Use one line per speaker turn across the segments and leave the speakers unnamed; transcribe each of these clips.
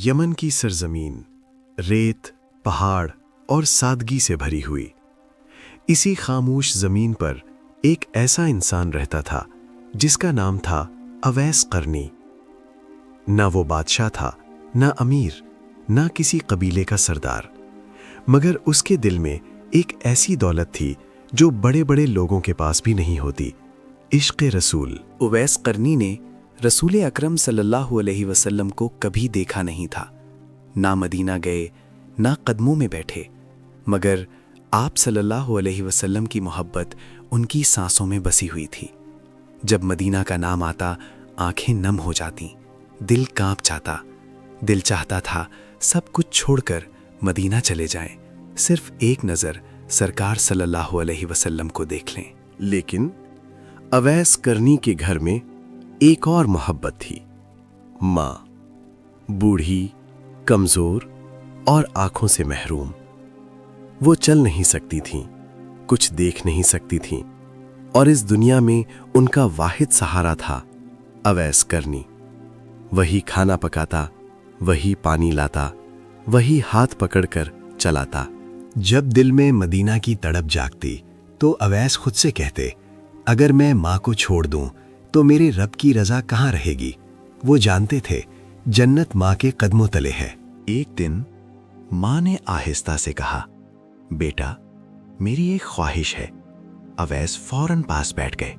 یمن کی سرزمین ریت، پہاڑ اور سادگی سے بھری ہوئی۔ اسی خاموش زمین پر ایک ایسا انسان رہتا تھا جس کا نام تھا اویس قرنی۔ نہ وہ بادشاہ تھا، نہ امیر، نہ کسی قبیلے کا سردار، مگر اس کے دل میں ایک ایسی دولت تھی جو بڑے بڑے لوگوں کے پاس بھی نہیں ہوتی: عشق رسول۔
اویس قرنی نے رسول اکرم صلی اللہ علیہ وسلم کو کبھی دیکھا نہیں تھا، نہ مدینہ گئے، نہ قدموں میں بیٹھے، مگر آپ صلی اللہ علیہ وسلم کی محبت ان کی سانسوں میں بسی ہوئی تھی۔ جب مدینہ کا نام آتا، آنکھیں نم ہو جاتیں، دل کانپ جاتا، دل چاہتا تھا سب کچھ چھوڑ کر مدینہ چلے جائیں، صرف ایک نظر سرکار صلی اللہ علیہ وسلم کو دیکھ لیں۔
لیکن اویس قرنی کے گھر میں ایک اور محبت تھی: ماں، بوڑھی، کمزور اور آنکھوں سے محروم۔ وہ چل نہیں سکتی تھیں، کچھ دیکھ نہیں سکتی تھیں، اور اس دنیا میں ان کا واحد سہارا تھا اویس قرنی۔ وہی کھانا پکاتا، وہی پانی لاتا، وہی ہاتھ پکڑ کر چلاتا۔
جب دل میں مدینہ کی تڑپ جاگتی تو اویس خود سے کہتے، اگر میں ماں کو چھوڑ دوں تو میرے رب کی رضا کہاں رہے گی؟ وہ جانتے تھے جنت ماں کے قدموں تلے ہے۔
ایک دن ماں نے آہستہ سے کہا، بیٹا، میری ایک خواہش ہے۔ اویس فوراً پاس بیٹھ گئے،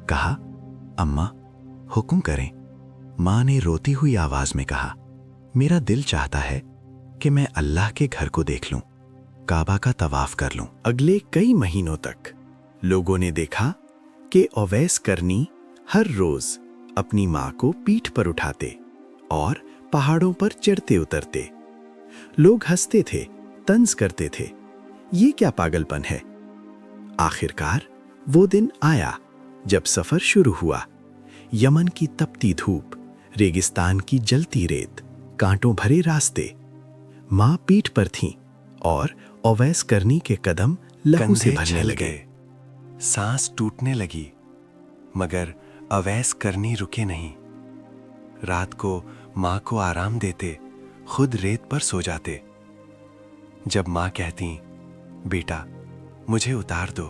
کہا، اماں حکم کریں۔ ماں نے روتی ہوئی آواز میں کہا، میرا دل چاہتا ہے کہ میں اللہ کے گھر کو دیکھ لوں، کعبہ کا طواف کر لوں۔
اگلے کئی مہینوں تک لوگوں نے دیکھا کہ اویس قرنی ہر روز اپنی ماں کو پیٹھ پر اٹھاتے اور پہاڑوں پر چڑھتے اترتے۔ لوگ ہنستے تھے، طنز کرتے تھے، یہ کیا پاگل پن ہے؟ آخرکار وہ دن آیا جب سفر شروع ہوا۔ یمن کی تپتی دھوپ، ریگستان کی جلتی ریت، کانٹوں بھرے راستے۔ ماں پیٹھ پر تھیں اور اویس قرنی کے قدم لہو سے بھرنے لگے۔
سانس ٹوٹنے لگی، مگر اویس قرنی رکے نہیں۔ رات کو ماں کو آرام دیتے، خود ریت پر سو جاتے۔ جب ماں کہتی، بیٹا مجھے اتار دو،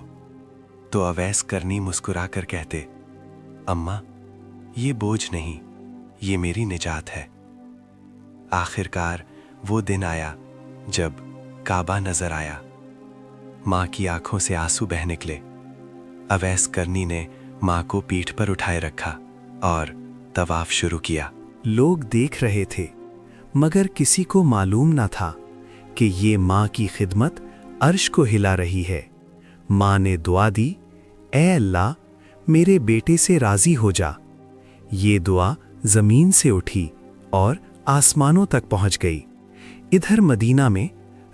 تو اویس قرنی مسکرا کر کہتے، اماں یہ بوجھ نہیں، یہ میری نجات ہے۔ آخرکار وہ دن آیا جب کعبہ نظر آیا۔ ماں کی آنکھوں سے آنسو بہہ نکلے۔ اویس قرنی نے ماں کو پیٹھ پر اٹھائے رکھا اور طواف شروع کیا۔
لوگ دیکھ رہے تھے، مگر کسی کو معلوم نہ تھا کہ یہ ماں کی خدمت عرش کو ہلا رہی ہے۔ ماں نے دعا دی، اے اللہ میرے بیٹے سے راضی ہو جا۔ یہ دعا زمین سے اٹھی اور آسمانوں تک پہنچ گئی۔ ادھر مدینہ میں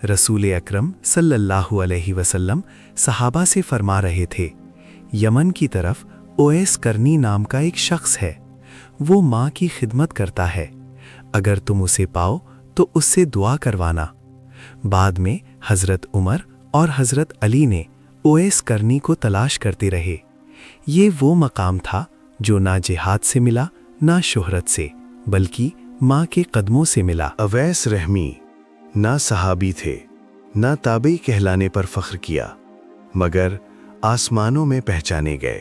رسول اکرم صلی اللہ علیہ وسلم صحابہ سے فرما رہے تھے، یمن کی طرف اویس قرنی نام کا ایک شخص ہے، وہ ماں کی خدمت کرتا ہے، اگر تم اسے پاؤ تو اس سے دعا کروانا۔ بعد میں حضرت عمر اور حضرت علی نے اویس قرنی کو تلاش کرتے رہے۔ یہ وہ مقام تھا جو نہ جہاد سے ملا، نہ شہرت سے، بلکہ ماں کے قدموں سے ملا۔
اویس رحمی نہ صحابی تھے، نہ تابعی کہلانے پر فخر کیا، مگر آسمانوں میں پہچانے گئے،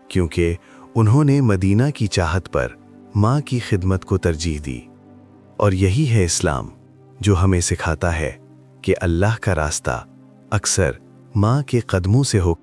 کیونکہ انہوں نے مدینہ کی چاہت پر ماں کی خدمت کو ترجیح دی۔ اور یہی ہے اسلام، جو ہمیں سکھاتا ہے کہ اللہ کا راستہ اکثر ماں کے قدموں سے ہو